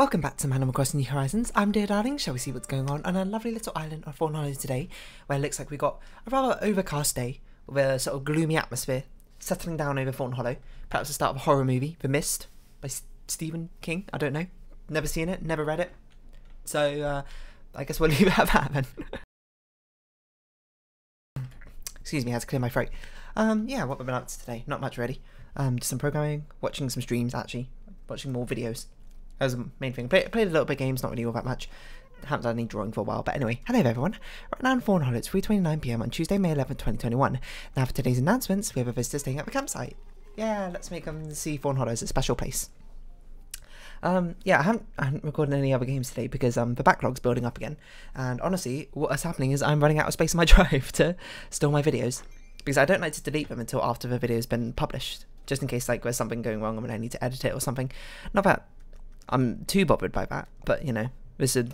Welcome back to Animal Crossing New Horizons. I'm dear darling. Shall we see what's going on a lovely little island of Fawnhallow today, where it looks like we got a rather overcast day with a sort of gloomy atmosphere settling down over Fawnhallow. Perhaps the start of a horror movie, The Mist, by Stephen King. I don't know. Never seen it, never read it. So I guess we'll leave it at that then. Excuse me, I had to clear my throat. Yeah, what we've been up to today? Not much really. Just some programming, watching some streams actually, watching more videos. That was the main thing. Played a little bit of games, not really all that much. Haven't done any drawing for a while, but anyway. Hello everyone. Right now in Fawnhollow, it's 3:29 PM on Tuesday, May 11th, 2021. Now for today's announcements, we have a visitor staying at the campsite. Yeah, let's make them see Fawnhollow as a special place. Yeah, I haven't recorded any other games today because the backlog's building up again. And honestly, what's happening is I'm running out of space on my drive to store my videos. Because I don't like to delete them until after the video's been published. Just in case like there's something going wrong and I need to edit it or something. Not that I'm too bothered by that, but you know, it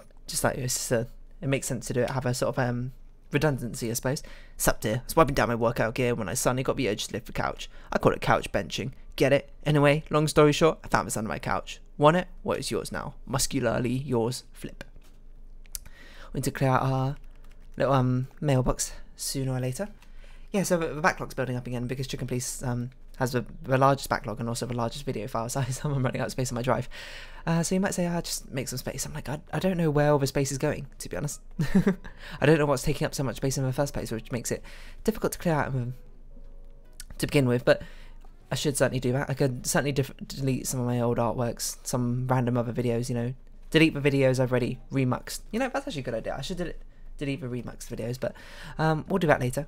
makes sense to do it, have a sort of redundancy, I suppose. Sup dear, swiping down my workout gear when I suddenly got the urge to lift the couch. I call it couch benching. Get it? Anyway, long story short, I found this under my couch. Want it? Well, it's yours now. Muscularly yours, Flip. We need to clear out our little mailbox sooner or later. Yeah, so the backlog's building up again because Chicken Police has the largest backlog and also the largest video file size. I'm running out of space on my drive. So you might say, just make some space. I'm like, I don't know where all the space is going, to be honest. I don't know what's taking up so much space in the first place, which makes it difficult to clear out to begin with, but I should certainly do that. I could certainly delete some of my old artworks, some random other videos, you know. Delete the videos I've already remuxed. You know, that's actually a good idea. I should delete the remuxed videos, but we'll do that later.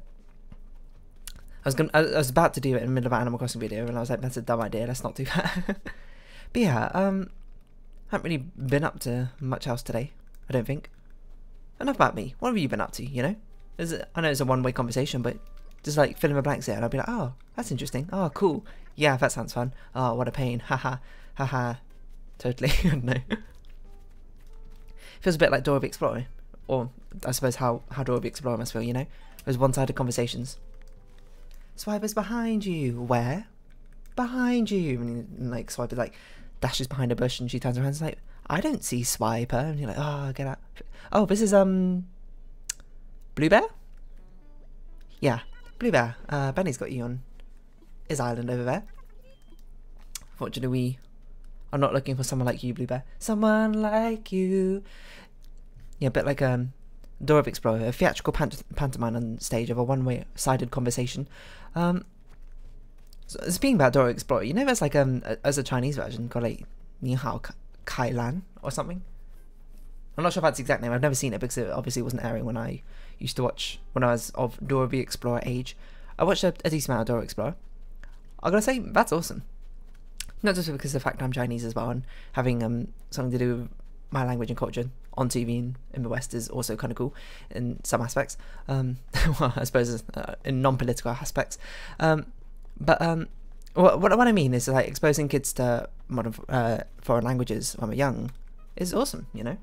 I was about to do it in the middle of an Animal Crossing video, and I was like, that's a dumb idea, let's not do that. But yeah, haven't really been up to much else today, I don't think. Enough about me. What have you been up to, you know? I know it's a one-way conversation, but just like fill in the blanks there, and I'll be like, oh, that's interesting. Oh, cool. Yeah, that sounds fun. Oh, what a pain. Haha. Haha. Totally. I don't know. Feels a bit like Dora the Explorer. Or, I suppose, how Dora the Explorer must feel, you know? Those one-sided conversations. Swiper's behind you. Where? Behind you. And like Swiper like dashes behind a bush and she turns around and is like, I don't see Swiper. And you're like, oh, get out. Oh, this is Blue Bear? Yeah, Blue Bear. Benny's got you on his island over there. Fortunately, we are not looking for someone like you, Blue Bear. Someone like you. Yeah, a bit like Dora the Explorer, a theatrical pantomime on stage of a one-way-sided conversation. So speaking about Dora the Explorer, you know there's like as a Chinese version called like Ni Hao Kai Lan or something. I'm not sure if that's the exact name. I've never seen it because it obviously wasn't airing when I used to watch when I was of Dora the Explorer age. I watched a decent amount of Dora the Explorer. I gotta say that's awesome. Not just because of the fact I'm Chinese as well, and having something to do with my language and culture on TV in the West is also kind of cool in some aspects. Well, I suppose in non-political aspects. What I mean is like exposing kids to modern foreign languages when we're young is awesome, you know.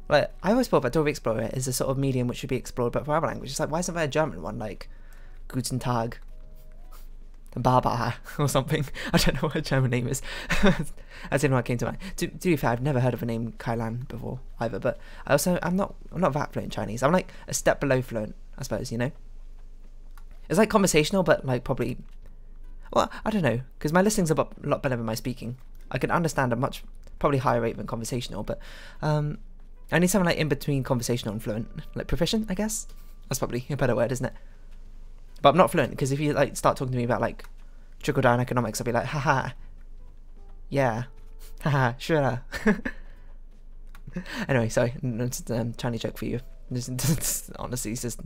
Like I always thought that Dora the Explorer is a sort of medium which should be explored, but for other languages, like why isn't there a German one like Guten Tag, Baba or something? I don't know what a German name is. That's the only one that came to mind. To be fair, I've never heard of a name Kailan before either, but I'm not that fluent in Chinese. I'm like a step below fluent, I suppose, you know. It's like conversational, but like probably, well, I don't know, because my listening's a lot better than my speaking. I can understand a probably higher rate than conversational, but I need something like in between conversational and fluent, like proficient, I guess. That's probably a better word, isn't it? But I'm not fluent, because if you like start talking to me about like trickle-down economics, I'll be like, haha, yeah, haha, sure. Anyway, sorry, it's a Chinese joke for you. Honestly, it's just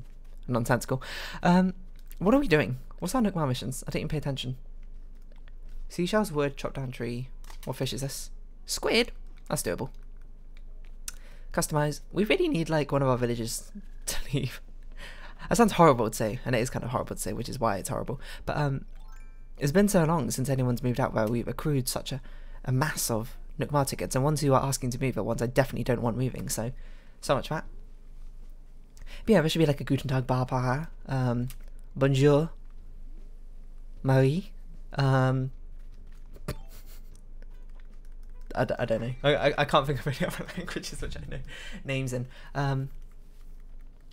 nonsensical. What are we doing? What's our Nookmar missions? I didn't even pay attention. Seashells, wood, chop down tree. What fish is this? Squid? That's doable. Customize. We really need like one of our villages to leave. That sounds horrible to say, and it is kind of horrible to say, which is why it's horrible. But it's been so long since anyone's moved out where we've accrued such a mass of Nookmar tickets, and ones who are asking to move are ones I definitely don't want moving, so much for that. But yeah, there should be like a Guten Tag, Baba, Bonjour, Marie, I don't know. I can't think of any other languages which I know names in. I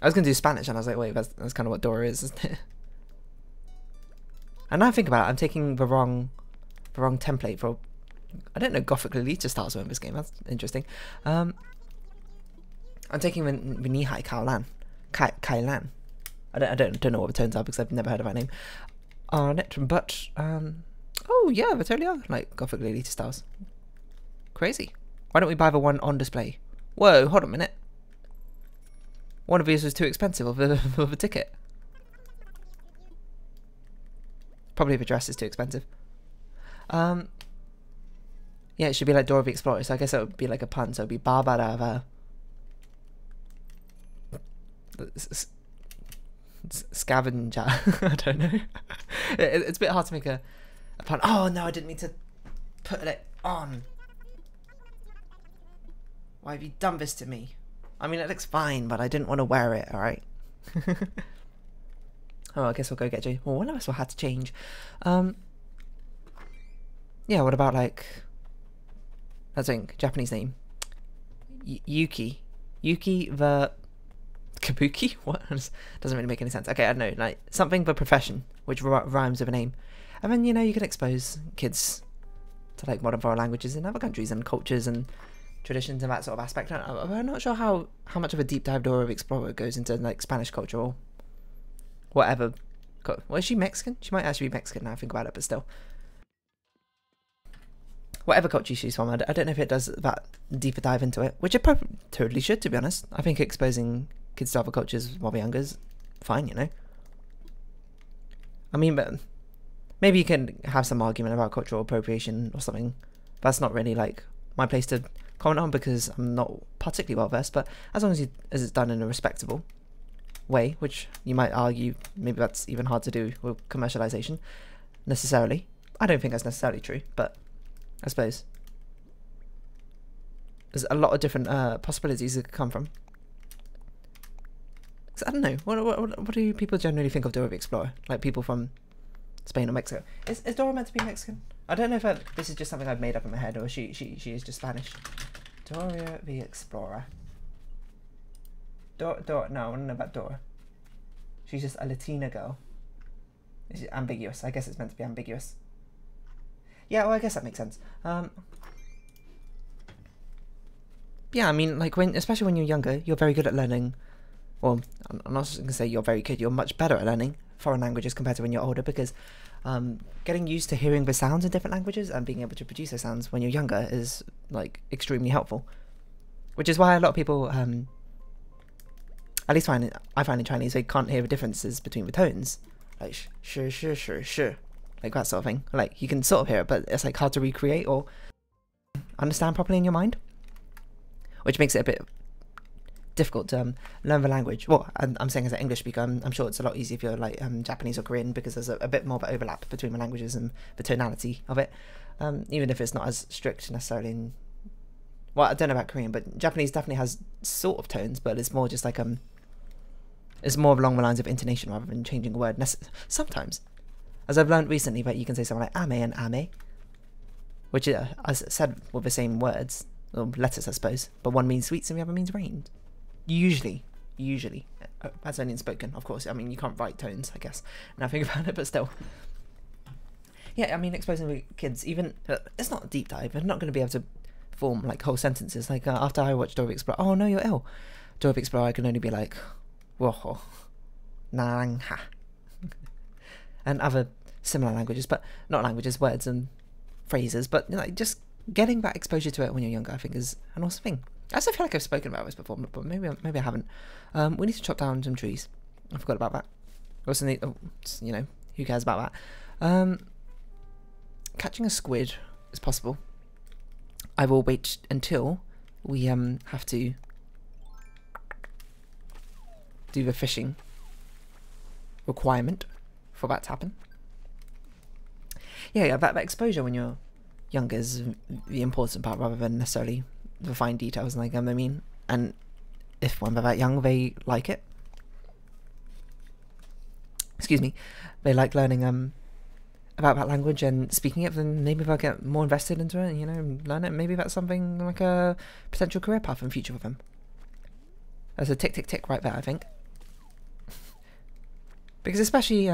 was going to do Spanish, and I was like, wait, that's kind of what Dora is, isn't it? And now I think about it, I'm taking the wrong template for, I don't know, Gothic Lolita styles in this game. That's interesting. I'm taking the Nihai Kailan. Kailan. I don't know what the tones are because I've never heard of that name on it, but oh yeah, they totally are like Gothic Lolita styles. Crazy. Why don't we buy the one on display? Whoa, hold on a minute. One of these was too expensive of a ticket. Probably the dress is too expensive. Yeah, it should be like Dora the Explorer, so I guess it would be like a pun, so it would be Barbarava. Scavenger. I don't know. It's a bit hard to make a pun. Oh no, I didn't mean to put it on. Why have you done this to me? I mean, it looks fine, but I didn't want to wear it, alright? Oh, I guess we'll go get Jay. Well, one of us will have to change. Yeah, what about, like, let's think, Japanese name. Yuki. Yuki the Kabuki? What? Doesn't really make any sense. Okay, I don't know, like, something the profession, which rhymes with a name. And then, you know, you can expose kids to, like, modern foreign languages in other countries and cultures and traditions and that sort of aspect. I'm not sure how much of a deep dive Dora the Explorer goes into, like, Spanish culture or whatever. Well, is she Mexican? She might actually be Mexican now I think about it, but still. Whatever culture she's from, I don't know if it does that deeper dive into it, which it probably totally should, to be honest. I think exposing kids to other cultures while they're younger is fine, you know? I mean, but maybe you can have some argument about cultural appropriation or something. That's not really, like, my place to comment on because I'm not particularly well versed, but as long as it's done in a respectable way, which you might argue maybe that's even hard to do with commercialization necessarily. I don't think that's necessarily true, but I suppose there's a lot of different possibilities it could come from. So I don't know, what do people generally think of Dora the Explorer? Like people from Spain or Mexico. Is Dora meant to be Mexican? I don't know if this is just something I've made up in my head or she is just Spanish. Dora the Explorer. Dora, no, I want to know about Dora. She's just a Latina girl. Is it ambiguous? I guess it's meant to be ambiguous. Yeah, well, I guess that makes sense. Yeah, I mean, like, especially when you're younger, you're very good at learning. Well, I'm not just going to say you're very good, you're much better at learning foreign languages compared to when you're older because getting used to hearing the sounds in different languages and being able to produce those sounds when you're younger is, like, extremely helpful. Which is why a lot of people, at least I find in Chinese, they can't hear the differences between the tones. Like, sh, like that sort of thing. Like, you can sort of hear it, but it's, like, hard to recreate or understand properly in your mind. Which makes it a bit difficult to learn the language. Well, I'm saying as an English speaker, I'm sure it's a lot easier if you're, like, Japanese or Korean because there's a bit more of an overlap between the languages and the tonality of it. Even if it's not as strict necessarily in... Well, I don't know about Korean, but Japanese definitely has sort of tones, but it's more just like, it's more along the lines of intonation rather than changing a word. Sometimes. As I've learned recently, that you can say something like ame and ame, which as said with the same words, or letters I suppose, but one means sweets and the other means rain. Usually. That's only in spoken, of course. I mean, you can't write tones, I guess, now I think about it, but still. Yeah, I mean, exposing the kids, even, it's not a deep dive, I'm not going to be able to form, like, whole sentences. Like, after I watched Dora the Explorer, oh no, you're ill. Dora the Explorer, I can only be like, woho, narangha, and other similar languages, but not languages, words and phrases, but, you know, like, just getting that exposure to it when you're younger, I think, is an awesome thing. I also feel like I've spoken about this before, but maybe I haven't. We need to chop down some trees. I forgot about that. Also need, you know, who cares about that? Catching a squid is possible. I will wait until we have to do the fishing requirement for that to happen. Yeah, that exposure when you're younger is the important part rather than necessarily the fine details, like, I mean, and if when they're that young they like it, excuse me, they like learning about that language and speaking it, then maybe if I get more invested into it, you know, learn it, maybe that's something like a potential career path in future for them. There's a tick, tick, tick right there, I think. Because especially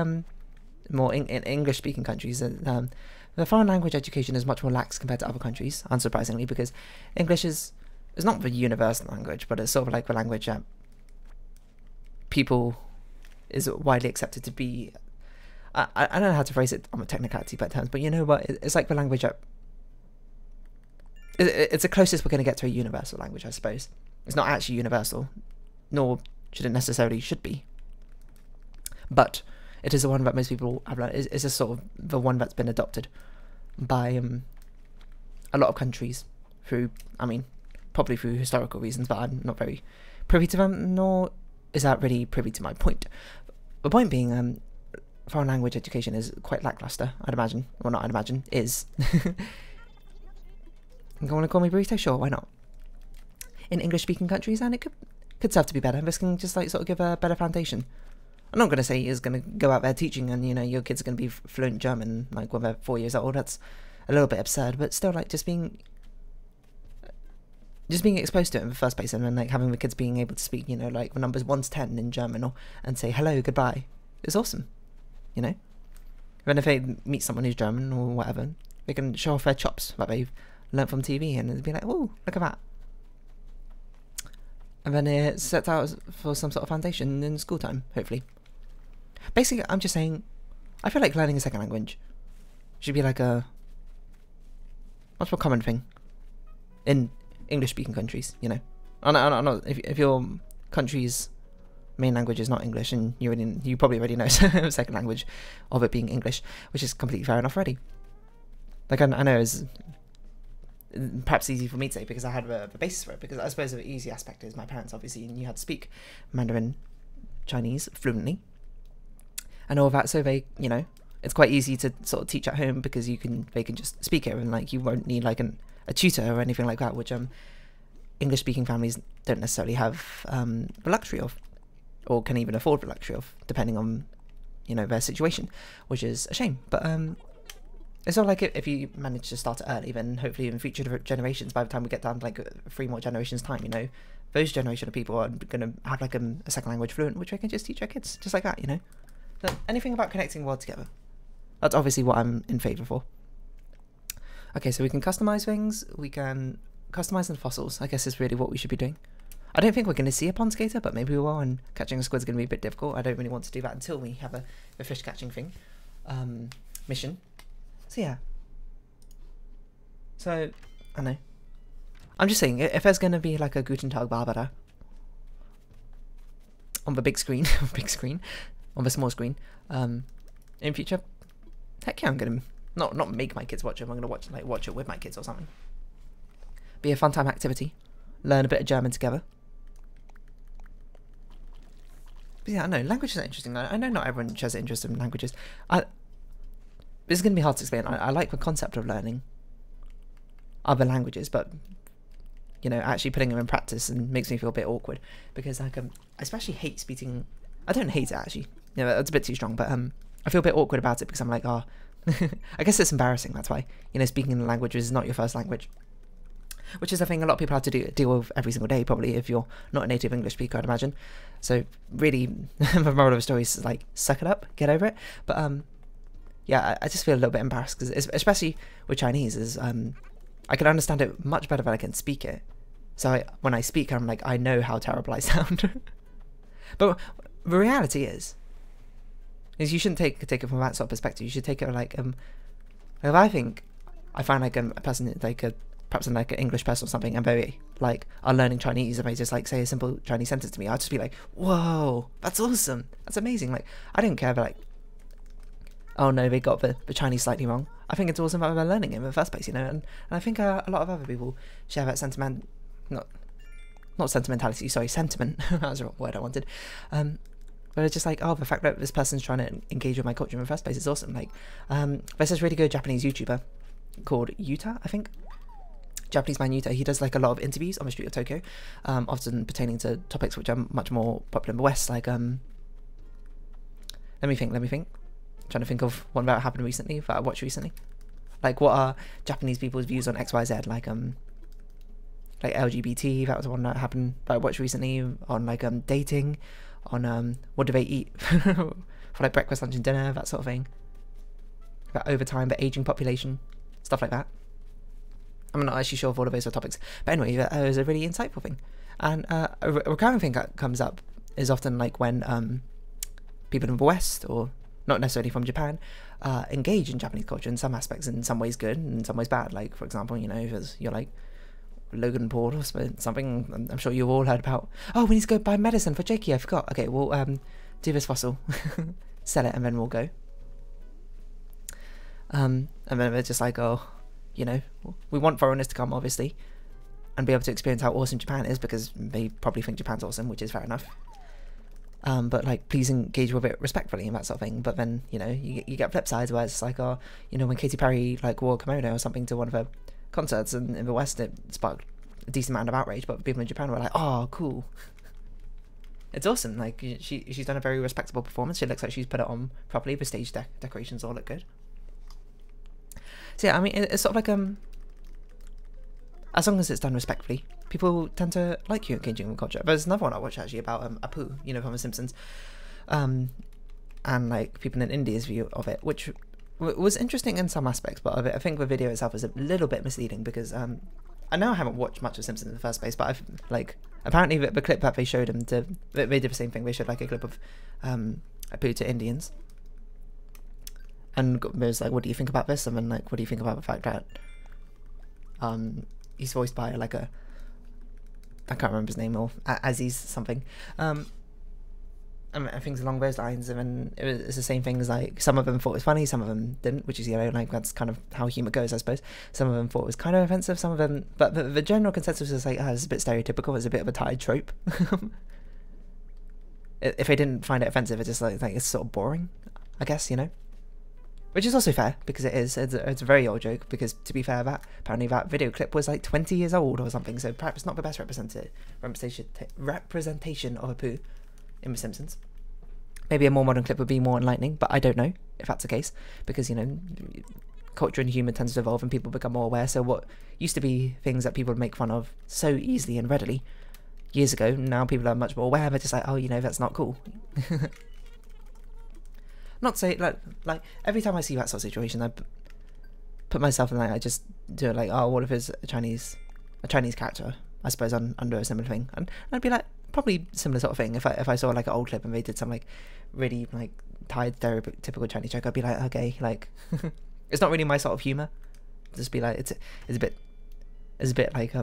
more in English-speaking countries, the foreign language education is much more lax compared to other countries, unsurprisingly, because English is not the universal language, but it's sort of like the language that people is widely accepted to be. I don't know how to phrase it on a technicality by terms, but you know what? It's like the language that it's the closest we're going to get to a universal language, I suppose. It's not actually universal, nor should it necessarily should be. But it is the one that most people have learned. It's just sort of the one that's been adopted by a lot of countries through, I mean, probably through historical reasons, but I'm not very privy to them, nor is that really privy to my point. The point being, foreign language education is quite lackluster, I'd imagine. Well, not I'd imagine, is. You want to call me burrito? Sure, why not? In English-speaking countries, and it could serve to be better. This can just like sort of give a better foundation. I'm not going to say he's going to go out there teaching and, you know, your kids are going to be fluent German, like, when they're 4 years old. That's a little bit absurd, but still, like, just being exposed to it in the first place, and then, like, having the kids being able to speak, you know, like, the numbers 1 to 10 in German, and say hello, goodbye, is awesome, you know? Then if they meet someone who's German or whatever, they can show off their chops that they've learnt from TV, and it'd be like, oh, look at that. And then it sets out for some sort of foundation in school time, hopefully. Basically, I'm just saying, I feel like learning a second language should be like a much more common thing in English-speaking countries, you know. If your country's main language is not English, and you probably already know a second language of it being English, which is completely fair enough already. Like, I know it's perhaps easy for me to say because I had the basis for it, because I suppose the easy aspect is my parents obviously knew how to speak Mandarin Chinese fluently and all of that, so they, you know, it's quite easy to sort of teach at home because they can just speak it, and like you won't need like a tutor or anything like that, which English speaking families don't necessarily have the luxury of, or can even afford the luxury of, depending on, you know, their situation, which is a shame. But it's not like if you manage to start it early, then hopefully in future generations, by the time we get down to like 3 more generations time, you know, those generation of people are going to have like a second language fluent, which they can just teach their kids, just like that, you know. So anything about connecting the world together, that's obviously what I'm in favour for. Okay, so we can customise things, we can customise the fossils, I guess is really what we should be doing. I don't think we're going to see a pond skater, but maybe we will, and catching a squid is going to be a bit difficult. I don't really want to do that until we have a fish catching thing mission. So yeah. So, I know. I'm just saying, if there's going to be like a Guten Tag Barbara on the big screen, on the small screen, in future, heck yeah, I'm going to not make my kids watch it, I'm going to watch it with my kids or something. Be a fun time activity. Learn a bit of German together. But yeah, I know, languages are interesting. I know not everyone shows an interest in languages. This is going to be hard to explain. I like the concept of learning other languages, but, you know, actually putting them in practice and makes me feel a bit awkward, because like, I especially hate speaking. I don't hate it, actually. You know, that's a bit too strong, but I feel a bit awkward about it because I'm like, oh, I guess it's embarrassing, that's why. You know, speaking the language is not your first language. Which is a thing a lot of people have to deal with every single day, probably, if you're not a native English speaker, I'd imagine. So, really, the moral of the story is, like, suck it up, get over it. But, yeah, I just feel a little bit embarrassed, because especially with Chinese, is I can understand it much better than I can speak it. So when I speak, I'm like, I know how terrible I sound. But the reality is you shouldn't take it from that sort of perspective. You should take it like, if I find like a person like perhaps like an English person or something, and they like are learning Chinese, and they just like say a simple Chinese sentence to me, I'll just be like, whoa, that's awesome, that's amazing. Like, I don't care about like, oh no, they got the Chinese slightly wrong. I think it's awesome that they're learning it in the first place, you know, and I think a lot of other people share that sentiment, not sentimentality, sorry, sentiment, that was the word I wanted, but it's just like, oh, the fact that this person's trying to engage with my culture in the first place is awesome. Like, there's this really good Japanese YouTuber called Yuta, I think, Japanese man Yuta. He does like a lot of interviews on the street of Tokyo, often pertaining to topics which are much more popular in the West, like, let me think, trying to think of one that happened recently that I watched recently. Like, what are Japanese people's views on XYZ? Like LGBT. That was the one that happened that I watched recently. On like dating, on what do they eat for like breakfast, lunch, and dinner, that sort of thing. About overtime, the aging population, stuff like that. I'm not actually sure if all of those are topics, but anyway, that was a really insightful thing. And a recurring thing that comes up is often like when people in the West, or not necessarily from Japan, engage in Japanese culture in some aspects, in some ways good and in some ways bad. Like, for example, you know, if you're like Logan Paul or something, I'm sure you've all heard about, oh, we need to go buy medicine for Jakey, I forgot. Okay, we'll do this fossil, sell it, and then we'll go. And then they're just like, oh, you know, we want foreigners to come, obviously, and be able to experience how awesome Japan is, because they probably think Japan's awesome, which is fair enough. But like, please engage with it respectfully and that sort of thing. But then, you know, you get flip sides where it's like, oh, you know, when Katy Perry like wore a kimono or something to one of her concerts in the West, it sparked a decent amount of outrage, but people in Japan were like, oh, cool. It's awesome. Like, she's done a very respectable performance. She looks like she's put it on properly. The stage decorations all look good. So yeah, I mean, it's sort of like as long as it's done respectfully, people tend to like you engaging with culture. There's another one I watched actually about Apu, you know, from The Simpsons, and like people in India's view of it, which was interesting in some aspects, but I think the video itself is a little bit misleading, because I know I haven't watched much of Simpsons in the first place, but I've like, apparently the clip that they showed him to, they did the same thing. They showed like a clip of Apu to Indians, and it was like, what do you think about this? And then like, what do you think about the fact that he's voiced by like I can't remember his name, or Aziz something, and things along those lines. And then it's the same things, like some of them thought it was funny, some of them didn't, which is, you know, like that's kind of how humour goes, I suppose. Some of them thought it was kind of offensive, some of them, but the general consensus was like, oh, it's a bit stereotypical, it's a bit of a tired trope. If they didn't find it offensive, it's just like it's sort of boring, I guess, you know. Which is also fair, because it's a very old joke, because to be fair, apparently that video clip was like 20 years old or something, so perhaps not the best representation of Apu in The Simpsons. Maybe a more modern clip would be more enlightening, but I don't know if that's the case, because, you know, culture and humour tends to evolve and people become more aware, so what used to be things that people would make fun of so easily and readily years ago, now people are much more aware, they're just like, oh, you know, that's not cool. Not to say, like every time I see that sort of situation, I put myself in, like, I just do it like, oh, what if it's a Chinese character, I suppose, under a similar thing, and I'd be like, probably similar sort of thing. If I saw like an old clip and they did some like really like tired stereotypical Chinese joke, I'd be like, okay, like it's not really my sort of humour. Just be like, it's a bit like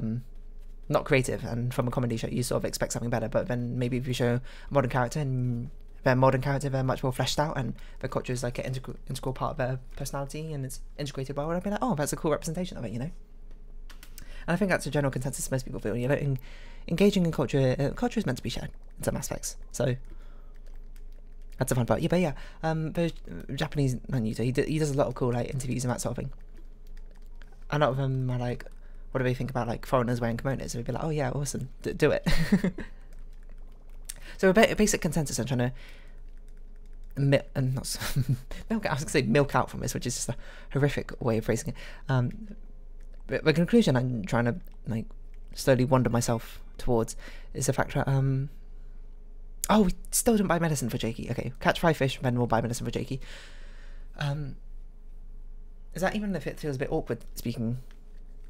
not creative, and from a comedy show you sort of expect something better, but then maybe if you show a modern character, and they're much more fleshed out, and their culture is like an integral part of their personality, and it's integrated well, and I'd be like, oh, that's a cool representation of it, you know. And I think that's a general consensus most people feel. You know, engaging in culture, culture is meant to be shared in some aspects. So that's a fun part. Yeah, but yeah, the Japanese man user, he does a lot of cool like interviews and that sort of thing. A lot of them are like, what do they think about like foreigners wearing kimonos? So we'd be like, oh yeah, awesome, do it. So a basic consensus I'm trying to milk out from this, which is just a horrific way of phrasing it. But the conclusion I'm trying to like slowly wander myself towards is the fact that oh, we still didn't buy medicine for Jakey. Okay, catch 5 fish, then we'll buy medicine for Jakey. Is that, even if it feels a bit awkward speaking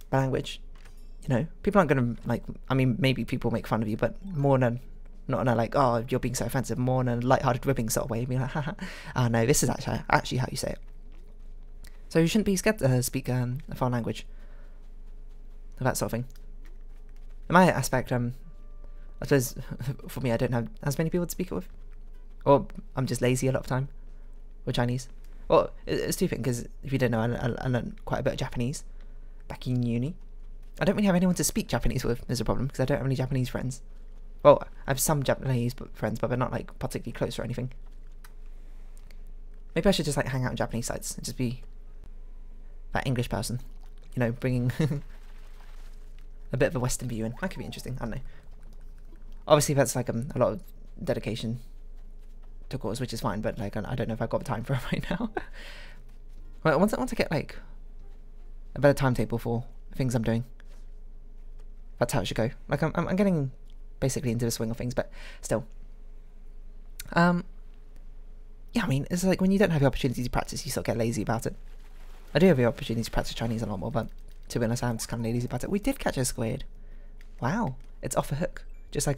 language, you know, people aren't gonna like, I mean, maybe people make fun of you, but more than not in a like, oh, you're being so offensive, more in a light-hearted ribbing sort of way, being like, haha, oh no, this is actually how you say it. So you shouldn't be scared to speak a foreign language, that sort of thing. In my aspect, I suppose for me, I don't have as many people to speak it with, or I'm just lazy a lot of time, or Chinese. Well, it's two things, because if you don't know, I learned quite a bit of Japanese back in uni. I don't really have anyone to speak Japanese with, is a problem, because I don't have any Japanese friends. Well, I have some Japanese friends, but they're not like particularly close or anything. Maybe I should just like hang out on Japanese sites and just be that English person, you know, bringing a bit of a Western view in. That could be interesting, I don't know. Obviously that's like a lot of dedication course, which is fine, but like I don't know if I've got the time for it right now. Well, once I get like a better timetable for things I'm doing, that's how it should go. Like I'm getting basically into the swing of things, but still. Yeah, I mean, it's like when you don't have the opportunity to practice, you sort of get lazy about it. I do have the opportunity to practice Chinese a lot more, but to be honest, I'm just kind of lazy about it. We did catch a squid. Wow, it's off a hook, just like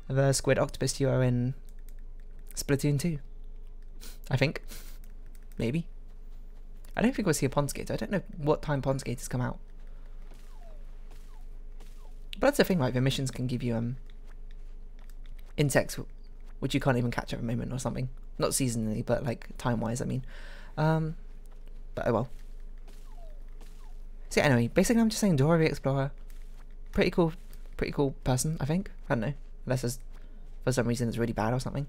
the squid octopus duo in Splatoon 2. I think, maybe. I don't think we'll see a pond skater. I don't know what time pond skaters come out. But that's the thing, right? The missions can give you insects which you can't even catch at the moment or something. Not seasonally, but like time-wise, I mean. But oh well. So anyway, basically I'm just saying Dora the Explorer. Pretty cool person, I think. I don't know. Unless for some reason it's really bad or something.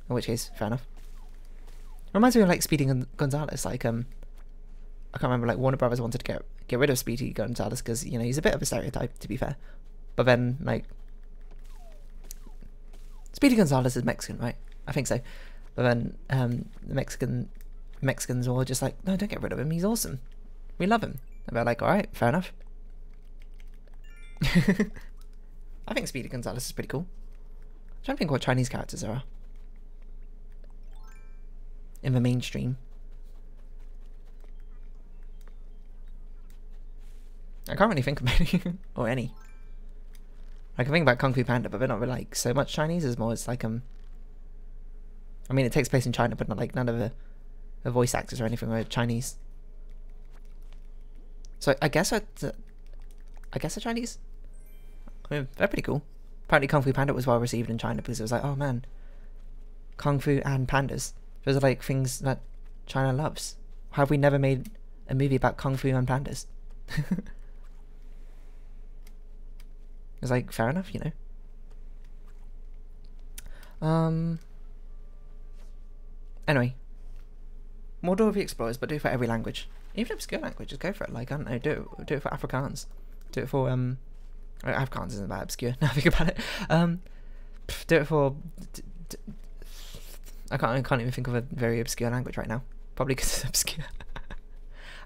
In which case, fair enough. Reminds me of like Speedy Gonzales. Like I can't remember, like Warner Brothers wanted to get rid of Speedy Gonzales because, you know, he's a bit of a stereotype, to be fair. But then like Speedy Gonzales is Mexican, right? I think so. But then the Mexicans were just like, no, don't get rid of him. He's awesome. We love him. And they're like, all right, fair enough. I think Speedy Gonzales is pretty cool. I'm trying to think what Chinese characters there are in the mainstream. I can't really think of any or any. I can think about Kung Fu Panda, but they're not really like so much Chinese. It's more, it's like I mean, it takes place in China, but not like none of the voice actors or anything are Chinese. So I guess they're Chinese. I mean, they're pretty cool. Apparently, Kung Fu Panda was well received in China because it was like, oh man, Kung Fu and pandas. Those are like things that China loves. How have we never made a movie about Kung Fu and pandas? It's like, fair enough, you know. Anyway, more Dora the Explorers, but do it for every language. Even obscure languages, go for it. Like, I don't know, do it for Afrikaans. Do it for Afrikaans isn't that obscure. Now I think about it. Do it for. I can't even think of a very obscure language right now. Probably because it's obscure.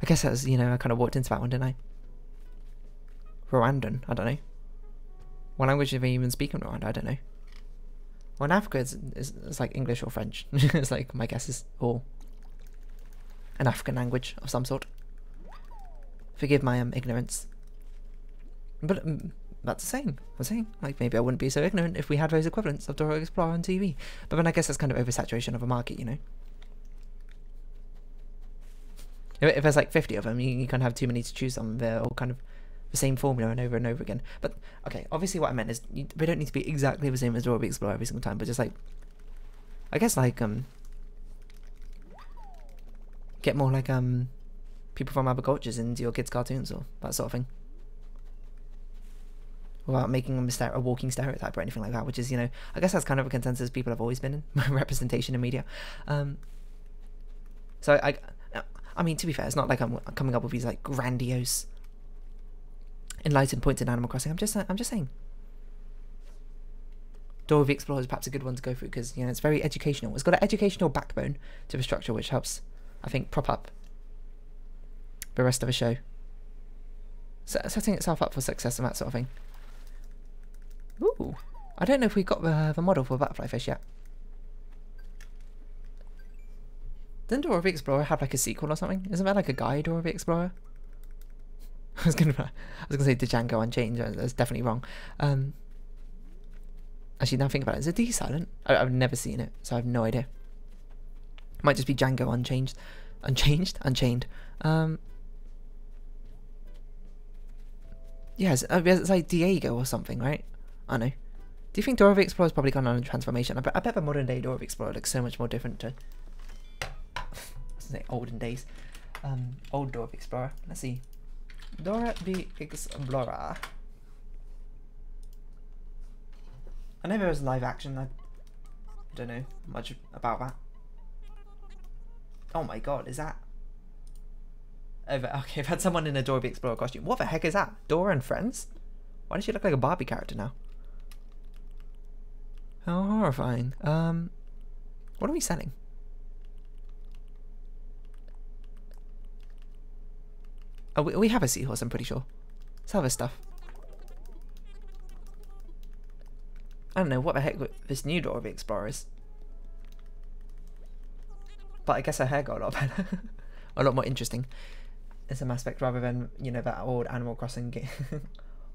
I guess that was, you know, I kind of walked into that one, didn't I? Rwandan, I don't know. What language do they even speak in Rwanda? I don't know. Well, in Africa, it's like English or French. It's like, my guess is, or an African language of some sort. Forgive my ignorance. But that's the same. I'm saying, like, maybe I wouldn't be so ignorant if we had those equivalents of Dora the Explorer on TV. But then I guess that's kind of oversaturation of a market, you know. If there's like 50 of them, you kind of have too many to choose from. They're all kind of the same formula and over again. But okay, obviously what I meant is they don't need to be exactly the same as Dora the Explorer every single time, but just like, I guess like get more like people from other cultures into your kids' cartoons or that sort of thing, without making them a walking stereotype or anything like that. Which is, you know, I guess that's kind of a consensus people have always been in representation in media. So I mean, to be fair, it's not like I'm coming up with these like grandiose, enlightened points in Animal Crossing. I'm just saying. Dora the Explorer is perhaps a good one to go through because, you know, it's very educational. It's got an educational backbone to the structure, which helps, I think, prop up the rest of the show, setting itself up for success and that sort of thing. Ooh, I don't know if we got the model for Butterfly Fish yet. Didn't Dora the Explorer have like a sequel or something? Isn't there like a guy, Dora the Explorer? I was gonna say Django Unchained. That's definitely wrong. Actually, now think about it. Is it D silent? I've never seen it, so I have no idea. It might just be Django Unchained. Unchained. Yeah, it's like Diego or something, right? I don't know. Do you think Dora the Explorer's probably gone on a transformation? I bet the modern day Dora the Explorer looks so much more different to, say, olden days. Old Dora the Explorer. Let's see. Dora the Explorer. I know there was live action. I don't know much about that. Oh my god, is that? Okay, I've had someone in a Dora the Explorer costume. What the heck is that? Dora and Friends? Why does she look like a Barbie character now? How horrifying. What are we selling? Oh, we have a seahorse, I'm pretty sure. Sell this stuff. I don't know what the heck this new Dora the Explorer is. But I guess her hair got a lot better. A lot more interesting in some aspect rather than, you know, that old Animal Crossing game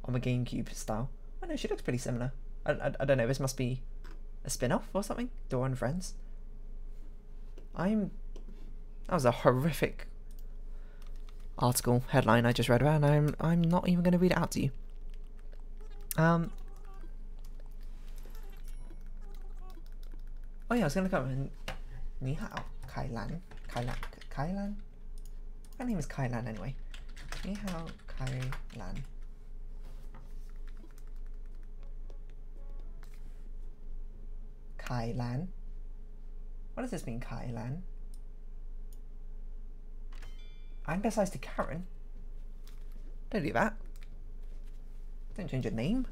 on the GameCube style. I know, she looks pretty similar. I don't know, this must be a spin-off or something? Dora and Friends? That was a horrific article, headline I just read about, and I'm not even going to read it out to you. Oh yeah, I was going to come and... Ni hao, Kailan? Her name is Kailan anyway. Ni hao, Kailan. Kailan? What does this mean, Kailan? I'm besides to Karen. Don't do that. Don't change your name.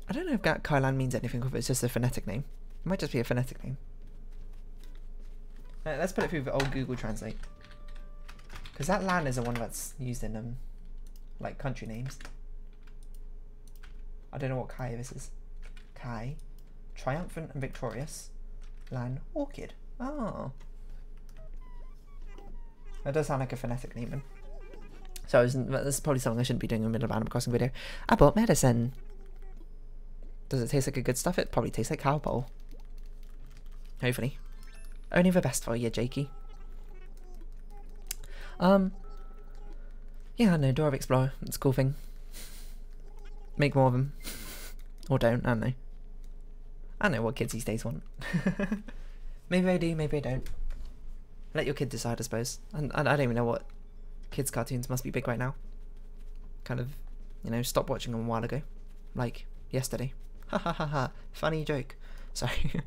I don't know if Kailan means anything, or if it's just a phonetic name. It might just be a phonetic name. Let's put it through the old Google Translate. Because that Lan is the one that's used in like country names. I don't know what Kai this is. Kai. Triumphant and victorious. Lan. Orchid. Oh. That does sound like a phonetic name then. So that's probably something I shouldn't be doing in the middle of an Animal Crossing video. I bought medicine. Does it taste like a good stuff? It probably tastes like cow bowl. Hopefully. Only the best for you, Jakey. Yeah, no, Dora the Explorer. It's a cool thing. Make more of them. Or don't, I don't know. I don't know what kids these days want. Maybe they do, maybe they don't. Let your kid decide, I suppose. And I don't even know what kids' cartoons must be big right now. Kind of, you know, stopped watching them a while ago. Like, yesterday. Ha ha ha ha. Funny joke. Sorry.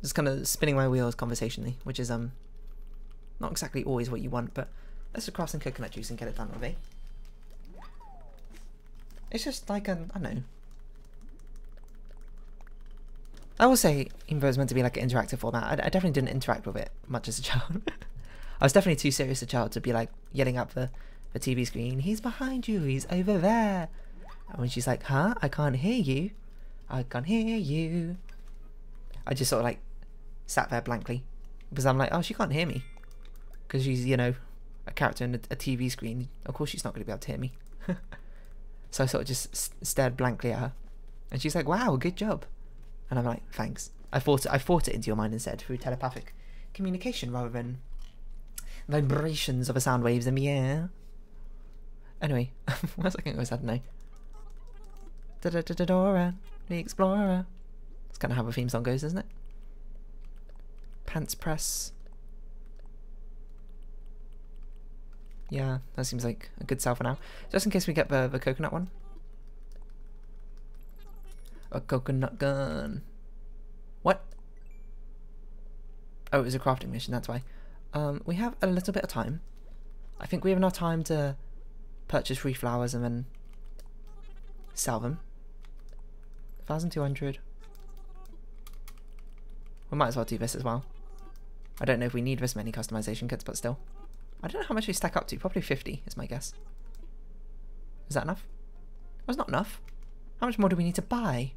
Just kind of spinning my wheels conversationally, which is, not exactly always what you want, but let's just craft some coconut juice and get it done with it. It's just like I don't know. I will say, even though it's meant to be like an interactive format, I definitely didn't interact with it much as a child. I was definitely too serious a child to be like yelling at the TV screen, he's behind you, he's over there. And when she's like, huh? I can't hear you. I can't hear you. I just sort of like sat there blankly. Because I'm like, oh, she can't hear me. Because she's, you know, a character in a TV screen. Of course she's not going to be able to hear me. So I sort of just stared blankly at her. And she's like, wow, good job. And I'm like, thanks. I fought it into your mind instead through telepathic communication rather than vibrations of the sound waves in the air. Anyway, what was I going to go? I don't know. Dora the Explorer. That's kind of how the theme song goes, isn't it? Pants press. Yeah, that seems like a good sell for now. Just in case we get the coconut one. A coconut gun. What? Oh, it was a crafting mission, that's why. We have a little bit of time. I think we have enough time to purchase 3 flowers and then sell them. 1,200. We might as well do this as well. I don't know if we need this many customization kits, but still. I don't know how much they stack up to. Probably 50 is my guess. Is that enough? That's not enough. How much more do we need to buy?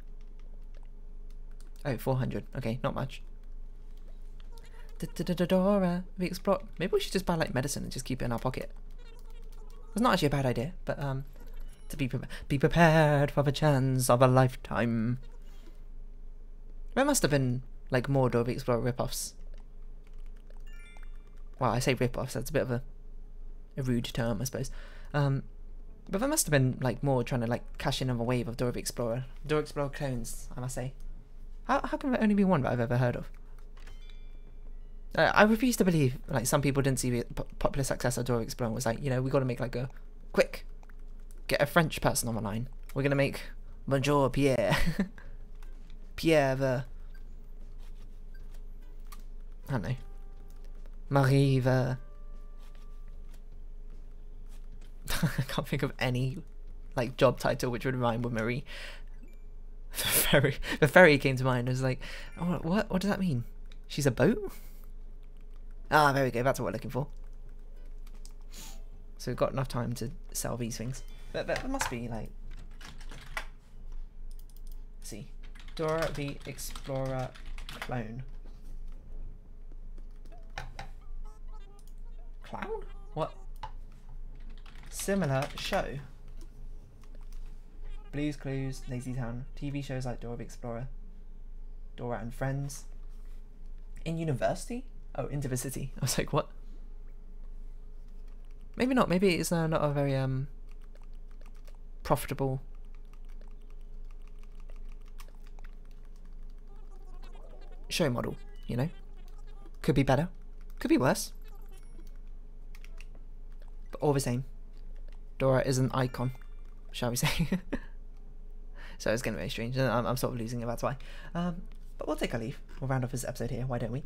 Oh, 400. Okay, not much. Dora the Explorer. Maybe we should just buy like medicine and just keep it in our pocket. It's not actually a bad idea, but to be prepared for the chance of a lifetime. There must have been like more Dora the Explorer rip-offs. Well, I say rip-offs, that's a bit of a rude term, I suppose. But there must have been like more trying to like cash in on a wave of Dora the Explorer. Dora Explorer clones, I must say. How can there only be one that I've ever heard of? I refuse to believe like some people didn't see the popular success of Dora the Explorer and was like, you know, we got to make like a quick, get a French person on the line. We're gonna make Bonjour Pierre. Pierre the, I don't know, Marie the. I can't think of any like job title which would rhyme with Marie. The ferry came to mind. I was like, oh, what does that mean? She's a boat? Ah, there we go. That's what we're looking for. So we've got enough time to sell these things. But there must be like, let's see, Dora the Explorer clone. Clown? What? Similar show. Blue's Clues, Lazy Town, TV shows like Dora the Explorer, Dora and Friends. In university? Oh, into the city. I was like, what? Maybe not. Maybe it's not a very profitable show model, you know? Could be better. Could be worse. But all the same, Dora is an icon, shall we say. So it's getting very strange. I'm sort of losing it, that's why. But we'll take our leave. We'll round off this episode here, why don't we?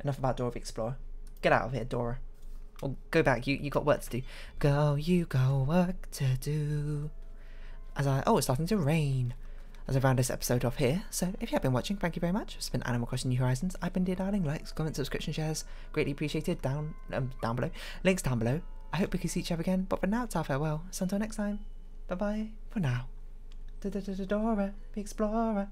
Enough about Dora the Explorer. Get out of here, Dora. Or go back, you got work to do. Go, you got work to do. Oh, it's starting to rain. As I round this episode off here. So if you have been watching, thank you very much. It's been Animal Crossing New Horizons. I've been Dear Darling. Likes, comments, subscription, shares. Greatly appreciated. Down below. Links down below. I hope we can see each other again. But for now, it's our farewell. So until next time. Bye bye for now. Dora the Explorer.